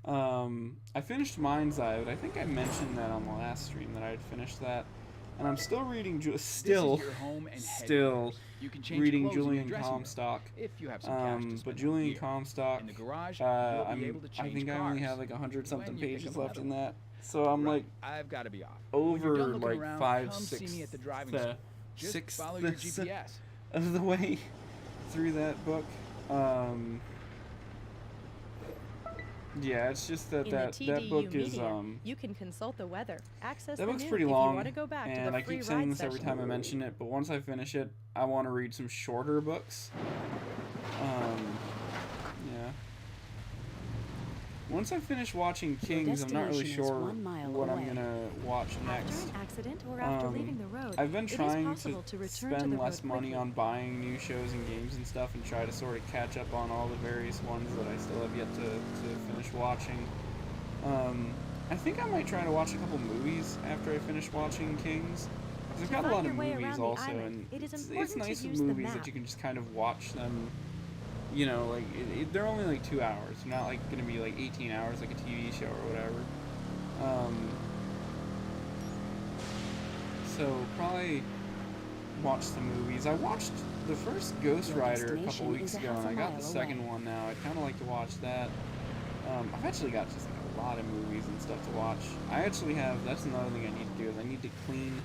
I finished Mind's Eye, but I think I mentioned that on the last stream that I had finished that. And I'm still reading, This is still your home and still headquarters. You can change reading clothes in your Julian dressing room Comstock. if you have some cash to But spend Julian here. Comstock, In the garage, you'll be able to I change think I only cars have like 100 something when you pick pages a left in model. that. So I'm Right, like I've got to be off. When you're over done looking like around, 5/6 come see me at the driving school. Just sixth follow your GPS. of the way through that book. Yeah, it's just that In that the TDU book is media, you can consult the weather, access that the book's news pretty if long, you want to go back to and the I free keep ride saying this every session. time I mention it. But once I finish it, I want to read some shorter books. Yeah. Once I finish watching Kings, I'm not really destination is sure 1 mile what I'm away. gonna watch next. After an accident or after leaving the road, I've been it is trying possible to return to spend the less road money quickly. on buying new shows and games and stuff and try to sort of catch up on all the various ones that I still have yet to finish watching. I think I might try to watch a couple movies after I finish watching Kings. Because I've To got a find lot your of way movies around the also, island, and it is it's important to nice with use the movies map. that you can just kind of watch them. You know, like they're only like 2 hours. They're not like gonna be like 18 hours like a TV show or whatever. So probably watch the movies. I watched the first Ghost Your Rider a couple destination weeks is a ago, half and a I got mile the second away. one now. I'd kind of like to watch that. I've actually got just like a lot of movies and stuff to watch. I actually have, that's another thing I need to do, is I need to clean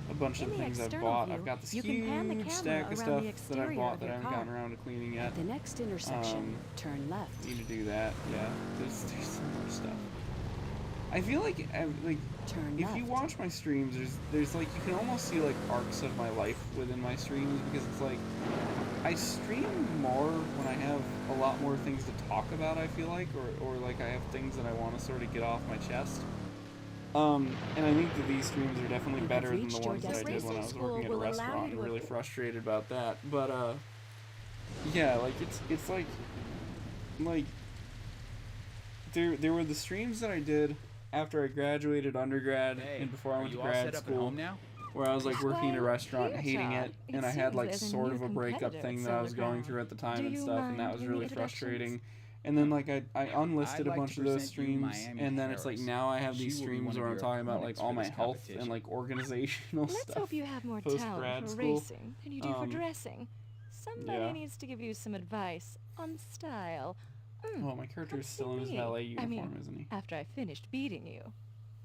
a bunch of In the things I've external bought. view, I've got this you can pan the huge camera stack of around stuff the that I've exterior bought of that I your haven't car. gotten around to cleaning yet. At the next intersection, Um, turn left. Need to do that, yeah. There's so much stuff. I feel like, Turn if you left. watch my streams, there's like, you can almost see like arcs of my life within my streams, because it's like, I stream more when I have a lot more things to talk about, I feel like, or like I have things that I want to sort of get off my chest. And I think that these streams are definitely You have better than the reached your ones that I did when I was destination. working at a Will allow restaurant you and to really frustrated about that. But yeah, like it's like there were the streams that I did after I graduated undergrad Hey, and before I are went to you all set grad up at school, home now? where I was like working in a Well, restaurant, here, hating Todd, it, it and I had seems like there's a sort new of a breakup competitor thing at that I was Solar going Power. through at the time Do and you stuff, and that mind was giving really the directions? frustrating. And then like I unlisted I'd a like bunch to of those present you streams, Miami and then it's like Harris. now I have She these will be streams one of where I'm your talking about like opponents all for my this health and competition. like organizational Let's stuff. hope you have more post talent grad for school. racing than you do for Um, dressing. Somebody yeah. needs to give you some advice on style. Oh, my character Come is still see in his me. valet I uniform, mean, isn't he? after I finished beating you.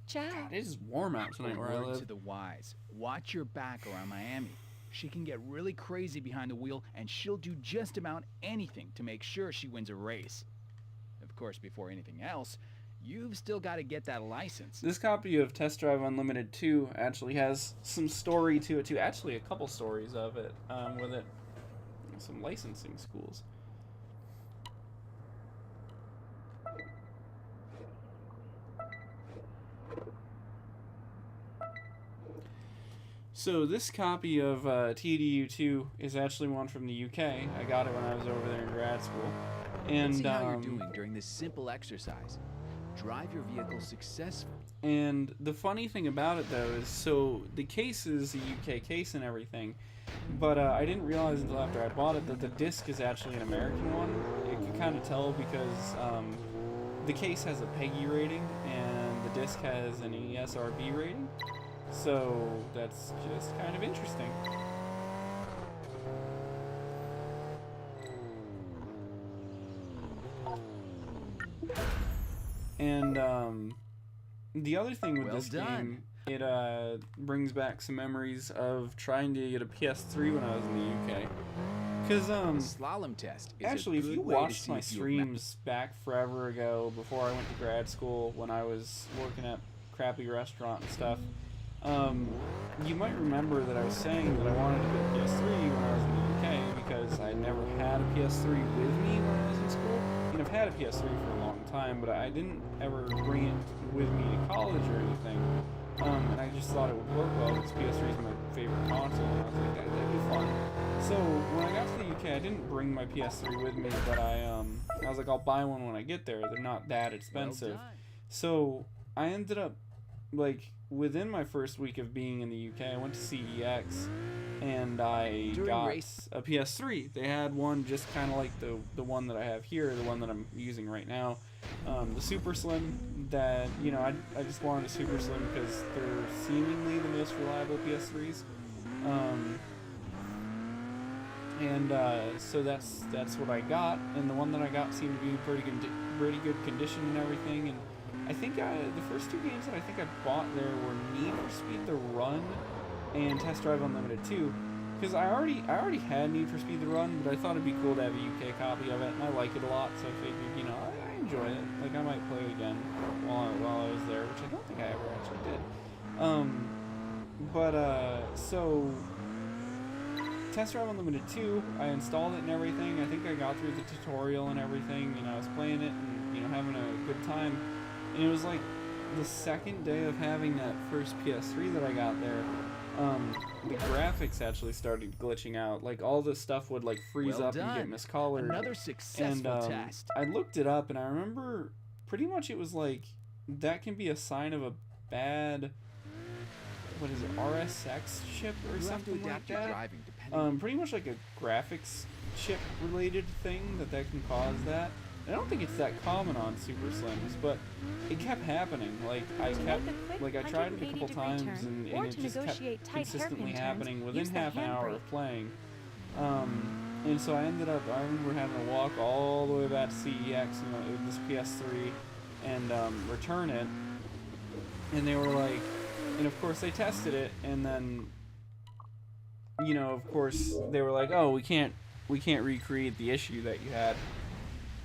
Ciao. God, it is warm out tonight A where I word live. to the wise. Watch your back around Miami. She can get really crazy behind the wheel, and she'll do just about anything to make sure she wins a race. Of course, before anything else, you've still got to get that license. This copy of Test Drive Unlimited 2 actually has some story to it too. Actually, a couple stories of it with it. Some licensing schools. So this copy of TDU2 is actually one from the UK. I got it when I was over there in grad school. And Let's see how you're doing during this simple exercise. Drive your vehicle successfully. And the funny thing about it, though, is so the case is a UK case and everything, but I didn't realize until after I bought it that the disc is actually an American one. You can kind of tell because the case has a PEGI rating and the disc has an ESRB rating. So that's just kind of interesting. And the other thing with Well this done. game, it brings back some memories of trying to get a PS3 when I was in the UK. Because The slalom test is actually, a if good you way to watched see my if you have streams back forever ago, before I went to grad school, when I was working at crappy restaurant and stuff, you might remember that I was saying that I wanted to get a PS3 when I was in the UK because I never had a PS3 with me when I was in school. I mean, I've had a PS3 for a long time, but I didn't ever bring it with me to college or anything. And I just thought it would work well because PS3 is my favorite console, and I was like, that'd be fun. So when I got to the UK, I didn't bring my PS3 with me, but I was like, I'll buy one when I get there. They're not that expensive. done. So I ended up, like, within my first week of being in the UK, I went to CEX, and I During got race- a PS3. They had one just kind of like the one that I have here, the one that I'm using right now. The Super Slim that, you know, I just wanted a Super Slim because they're seemingly the most reliable PS3s. So that's what I got, and the one that I got seemed to be in pretty good condition and everything. And I think the first two games that I think I bought there were Need for Speed The Run and Test Drive Unlimited 2. Because I already had Need for Speed The Run, but I thought it'd be cool to have a UK copy of it, and I like it a lot, so I figured, you know, I enjoy it. Like, I might play it again while I was there, which I don't think I ever actually did. So Test Drive Unlimited 2, I installed it and everything. I think I got through the tutorial and everything, and I was playing it and, you know, having a good time. And it was like the second day of having that first PS3 that I got there, the graphics actually started glitching out. Like, all the stuff would, like, freeze Well up and get done. miscolored. Another And successful test. I looked it up, and I remember pretty much it was like, that can be a sign of a bad, what is it, RSX chip or You have to something like adapt your that? driving depending. Pretty much like a graphics chip related thing that can cause that. I don't think it's that common on Super Slims, but it kept happening. Like, I To kept, make a quick like, I tried it a couple 180-degree times, turn, and or it to just kept negotiate tight consistently hairpin turns, happening within use the half an hour handbrake. of playing. And so I remember having to walk all the way back to CEX, you know, with this PS3, and return it. And they were like, and of course they tested it, and then, you know, of course they were like, oh, we can't recreate the issue that you had.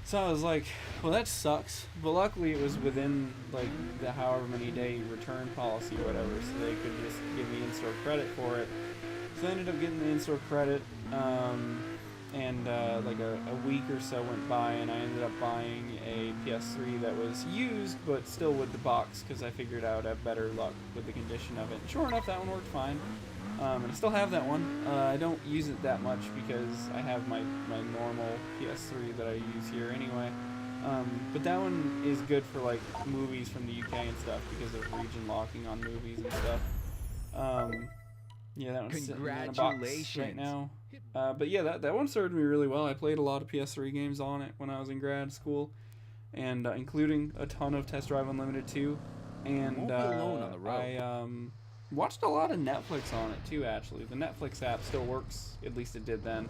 So I was like, well, that sucks. But luckily it was within like the however many day return policy or whatever, so they could just give me in-store credit for it. So I ended up getting the in-store credit, and like a week or so went by, and I ended up buying a PS3 that was used, but still with the box, because I figured I would have better luck with the condition of it. And sure enough, that one worked fine. And I still have that one. I don't use it that much because I have my normal PS3 that I use here anyway. But that one is good for like movies from the UK and stuff because of region locking on movies and stuff. Yeah, that one's sitting in a box right now. But yeah, that one served me really well. I played a lot of PS3 games on it when I was in grad school, and including a ton of Test Drive Unlimited 2. And I watched a lot of Netflix on it too, actually. The Netflix app still works, at least it did then,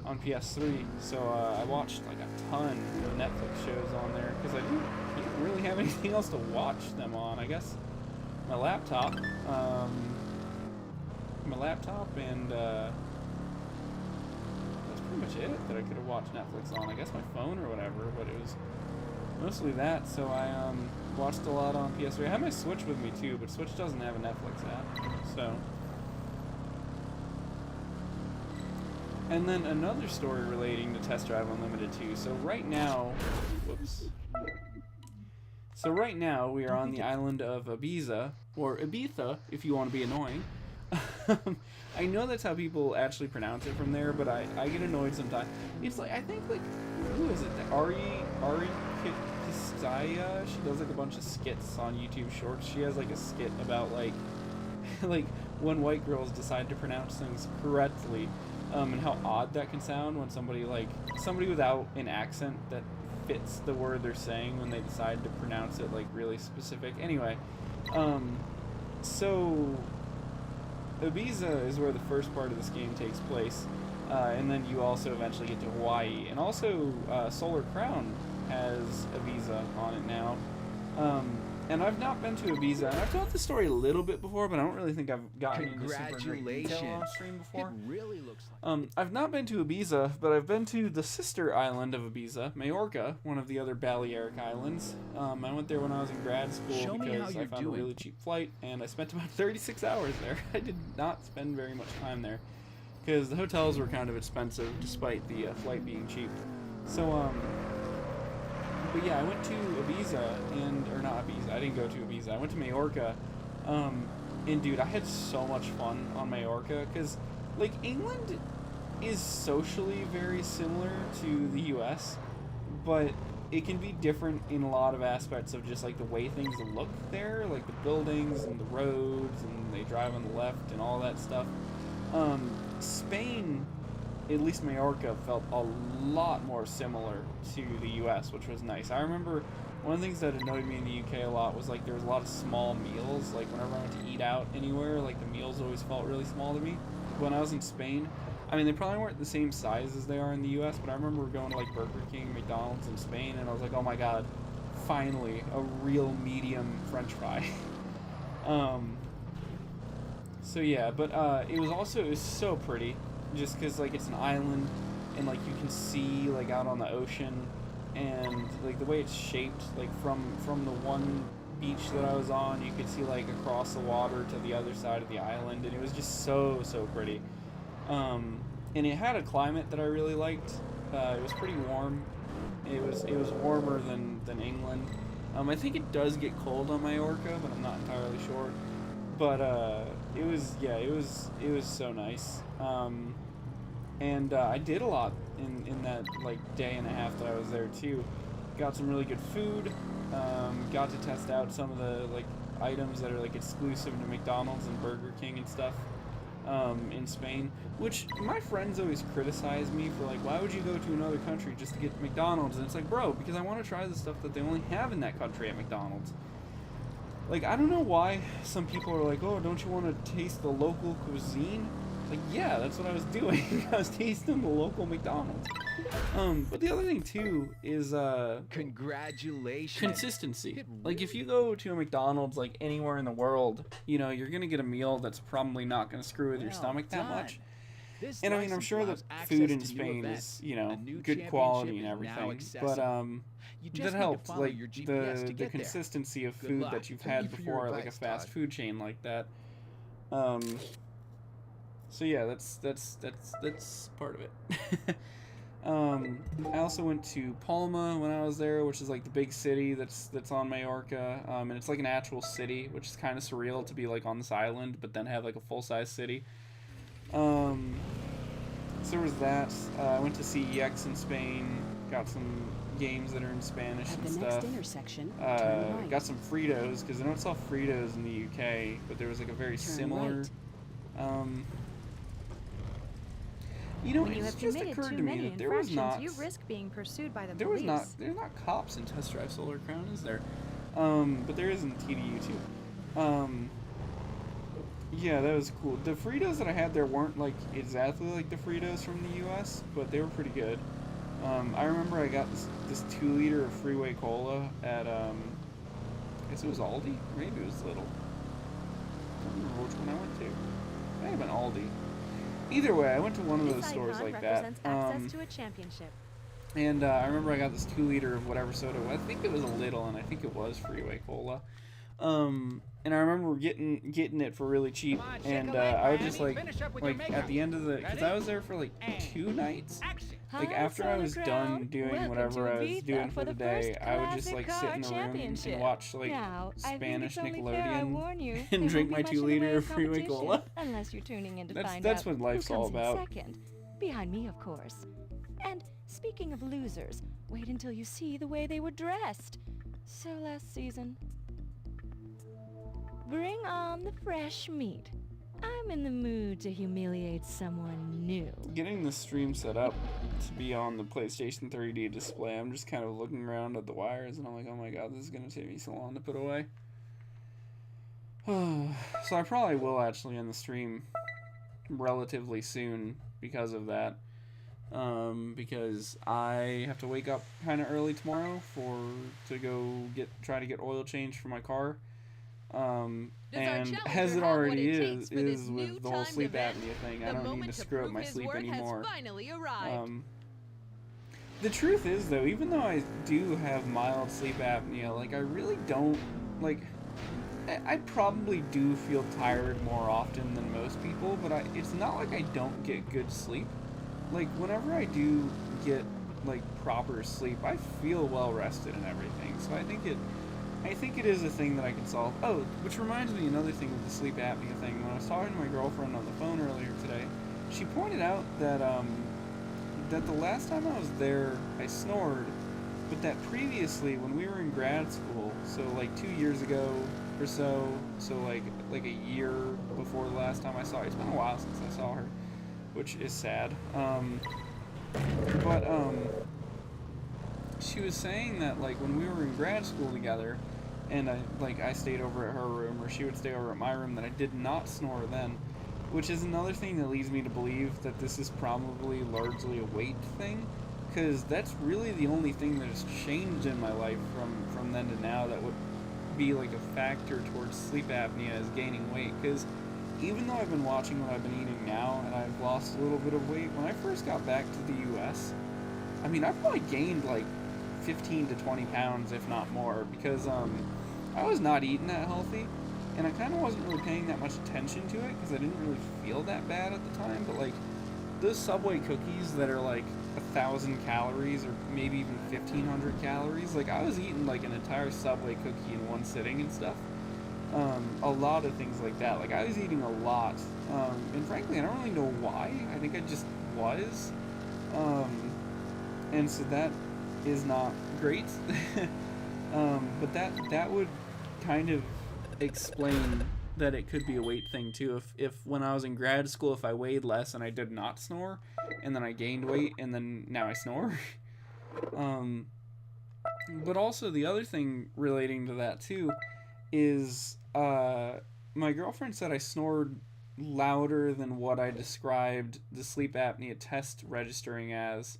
on PS3. So I watched like a ton of Netflix shows on there because I didn't really have anything else to watch them on. I guess my laptop, and that's pretty much it that I could have watched Netflix on. I guess my phone or whatever, but it was mostly that. So I watched a lot on PS3. I have my Switch with me too, but Switch doesn't have a Netflix app. So, and then another story relating to Test Drive Unlimited 2. So right now, So right now we are on the island of Ibiza, or Ibiza if you want to be annoying. I know that's how people actually pronounce it from there, but I get annoyed sometimes. It's like, I think like, who is it? Ari Kistaya? She does like a bunch of skits on YouTube Shorts. She has like a skit about like like when white girls decide to pronounce things correctly, and how odd that can sound when somebody without an accent that fits the word they're saying when they decide to pronounce it like really specific. Anyway, so Ibiza is where the first part of this game takes place, and then you also eventually get to Hawaii, and also Solar Crown has Ibiza on it now, and I've not been to Ibiza, and I've told this story a little bit before, but I don't really think I've gotten into super great detail on stream before. It really looks like I've not been to Ibiza, but I've been to the sister island of Ibiza, Majorca, one of the other Balearic Islands. I went there when I was in grad school because I found a really cheap flight, and I spent about 36 hours there. I did not spend very much time there because the hotels were kind of expensive despite the flight being cheap. So, but yeah, I went to Ibiza, or not Ibiza, I didn't go to Ibiza, I went to Majorca, and dude, I had so much fun on Majorca, because, like, England is socially very similar to the US, but it can be different in a lot of aspects of just, like, the way things look there, like the buildings and the roads, and they drive on the left and all that stuff. Spain, at least Majorca, felt a lot more similar to the US, which was nice. I remember one of the things that annoyed me in the UK a lot was like there was a lot of small meals. Like whenever I went to eat out anywhere, like the meals always felt really small to me. When I was in Spain, I mean, they probably weren't the same size as they are in the US, but I remember going to like Burger King, McDonald's in Spain, and I was like, oh my god, finally a real medium French fry. So yeah, but it was so pretty. Just because like it's an island and like you can see like out on the ocean, and like the way it's shaped, like from the one beach that I was on, you could see like across the water to the other side of the island, and it was just so pretty. And it had a climate that I really liked. It was pretty warm. It was warmer than England. I think it does get cold on Majorca, but I'm not entirely sure. But it was so nice. And I did a lot in that like day and a half that I was there too. Got some really good food. Got to test out some of the like items that are like exclusive to McDonald's and Burger King and stuff in Spain. Which my friends always criticize me for, like, why would you go to another country just to get McDonald's? And it's like, bro, because I want to try the stuff that they only have in that country at McDonald's. Like, I don't know why some people are like, oh, don't you want to taste the local cuisine? It's Like, yeah, that's what I was doing. I was tasting the local McDonald's. But the other thing too is Congratulations. consistency. Like, if you go to a McDonald's like anywhere in the world, you know, you're gonna get a meal that's probably not gonna screw with your Well stomach that done. much. This And I mean, I'm license sure that allows access food in to new Spain events. is, you know, A new good quality and championship is now everything. But accessible. You just that need to helped. follow Like your GPS to the get there. consistency of Good food luck. that you've Thank had you for your before, like a advice, fast Todd. food chain like that. So yeah, that's part of it. I also went to Palma when I was there, which is like the big city that's on Majorca, and it's like an actual city, which is kind of surreal to be like on this island, but then have like a full-size city. So there was that. I went to CEX in Spain, got some games that are in Spanish At and the stuff. next intersection, turn right. Got some Fritos, because they don't sell Fritos in the UK, but there was like a very Turn similar. right. You know, When you it's have just committed occurred too to me many that there was infractions, not. you risk being pursued by the There police. was not. There's not cops in Test Drive Solar Crown, is there? But there is in TDU too. Yeah, that was cool. The Fritos that I had there weren't like exactly like the Fritos from the US, but they were pretty good. I remember I got this 2-liter of Freeway Cola at I guess it was Aldi, maybe it was Lidl. I don't remember which one I went to. It might have been Aldi. Either way, I went to one of This those stores icon like that. represents access to a championship. And I remember I got this 2-liter of whatever soda. I think it was a Lidl, and I think it was Freeway Cola. And I remember getting it for really cheap. Come on, shake And a leg, I would Miami. just like Finish up with your at makeup. the end of the, because I Ready? was there for like And 2 nights. Action. Like Hi, after I Solar was done Crown. doing Welcome whatever to I was Ibiza doing for for the the day, first I would just classic like sit car in the room and championship. watch like Now, I think Spanish it's only fair I Nickelodeon warn you, and there drink won't my be much in the 2-liter way of Freeway competition, Cola. Unless you're tuning in to That's- find that's out what life's who all comes about. in second. Behind me, of course. And speaking of losers, wait until you see the way they were dressed. So last season. Bring on the fresh meat. I'm in the mood to humiliate someone new. Getting the stream set up to be on the PlayStation 3D display, I'm just kind of looking around at the wires and I'm like, oh my god, this is going to take me so long to put away. So I probably will actually end the stream relatively soon because of that. Because I have to wake up kind of early tomorrow to go try to get oil change for my car. And as it already is with the whole sleep apnea thing, I don't need to screw up my sleep anymore. The truth is, though, even though I do have mild sleep apnea, like, I really don't, like, I probably do feel tired more often than most people, but it's not like I don't get good sleep. Like, whenever I do get, like, proper sleep, I feel well rested and everything, so I think it is a thing that I can solve. Oh, which reminds me another thing with the sleep apnea thing. When I was talking to my girlfriend on the phone earlier today, she pointed out that that the last time I was there, I snored, but that previously, when we were in grad school, so like 2 years ago or so like a year before the last time I saw her. It's been a while since I saw her, which is sad. But she was saying that like when we were in grad school together, and I stayed over at her room, or she would stay over at my room, that I did not snore then, which is another thing that leads me to believe that this is probably largely a weight thing, because that's really the only thing that has changed in my life from then to now that would be like a factor towards sleep apnea is gaining weight. Because even though I've been watching what I've been eating now and I've lost a little bit of weight, when I first got back to the US, I mean, I probably gained like 15 to 20 pounds, if not more, because I was not eating that healthy, and I kind of wasn't really paying that much attention to it because I didn't really feel that bad at the time. But like those Subway cookies that are like 1,000 calories or maybe even 1,500 calories, like I was eating like an entire Subway cookie in one sitting and stuff. A lot of things like that. Like I was eating a lot, and frankly, I don't really know why. I think I just was, and so that is not great. But that would kind of explain that it could be a weight thing too. If when I was in grad school, if I weighed less and I did not snore, and then I gained weight and then now I snore. But also the other thing relating to that too is my girlfriend said I snored louder than what I described the sleep apnea test registering as.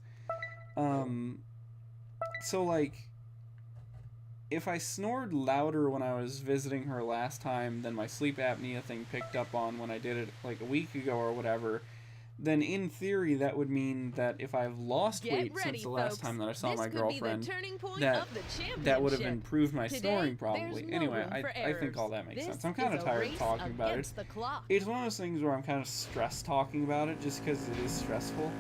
So, like, if I snored louder when I was visiting her last time than my sleep apnea thing picked up on when I did it, like, a week ago or whatever, then in theory that would mean that if I've lost weight since the last time that I saw my girlfriend, that would have improved my snoring probably. Anyway, I think all that makes sense. I'm kind of tired of talking about it. It's one of those things where I'm kind of stressed talking about it just because it is stressful.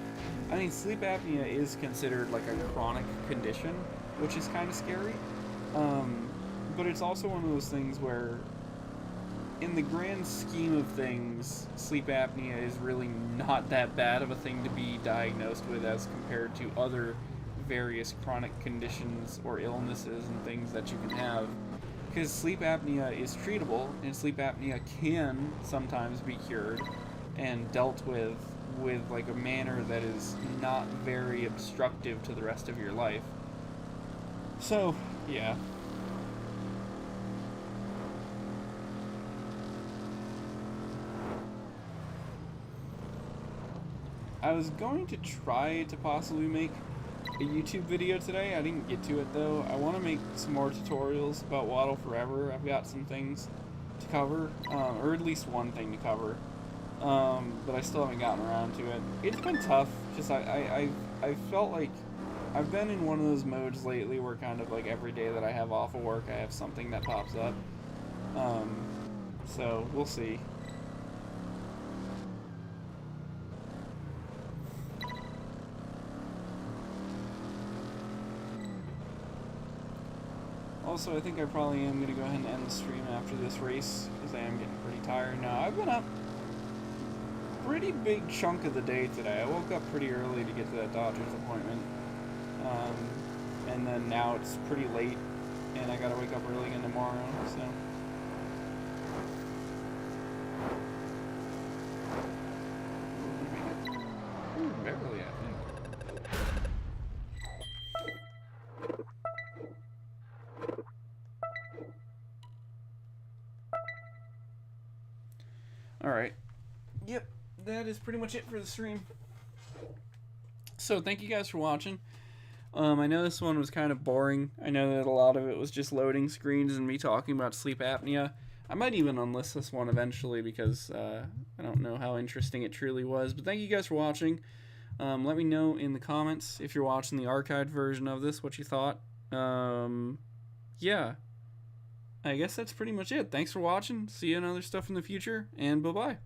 I mean, sleep apnea is considered like a chronic condition, which is kind of scary. But it's also one of those things where, in the grand scheme of things, sleep apnea is really not that bad of a thing to be diagnosed with as compared to other various chronic conditions or illnesses and things that you can have. Because sleep apnea is treatable, and sleep apnea can sometimes be cured and dealt with like a manner that is not very obstructive to the rest of your life. So, yeah. I was going to try to possibly make a YouTube video today. I didn't get to it though. I want to make some more tutorials about Waddle Forever. I've got some things to cover, or at least one thing to cover, but I still haven't gotten around to it. It's been tough, just I felt like I've been in one of those modes lately where kind of like every day that I have off of work, I have something that pops up. So we'll see. Also, I think I probably am going to go ahead and end the stream after this race, because I am getting pretty tired now. I've been up a pretty big chunk of the day today. I woke up pretty early to get to that Dodgers appointment. And then now it's pretty late, and I got to wake up early again tomorrow, so... Barely, I think. Alright. Yep, that is pretty much it for the stream. So, thank you guys for watching. I know this one was kind of boring. I know that a lot of it was just loading screens and me talking about sleep apnea. I might even unlist this one eventually because I don't know how interesting it truly was. But thank you guys for watching. Let me know in the comments if you're watching the archived version of this, what you thought. Yeah. I guess that's pretty much it. Thanks for watching. See you in other stuff in the future, and bye-bye.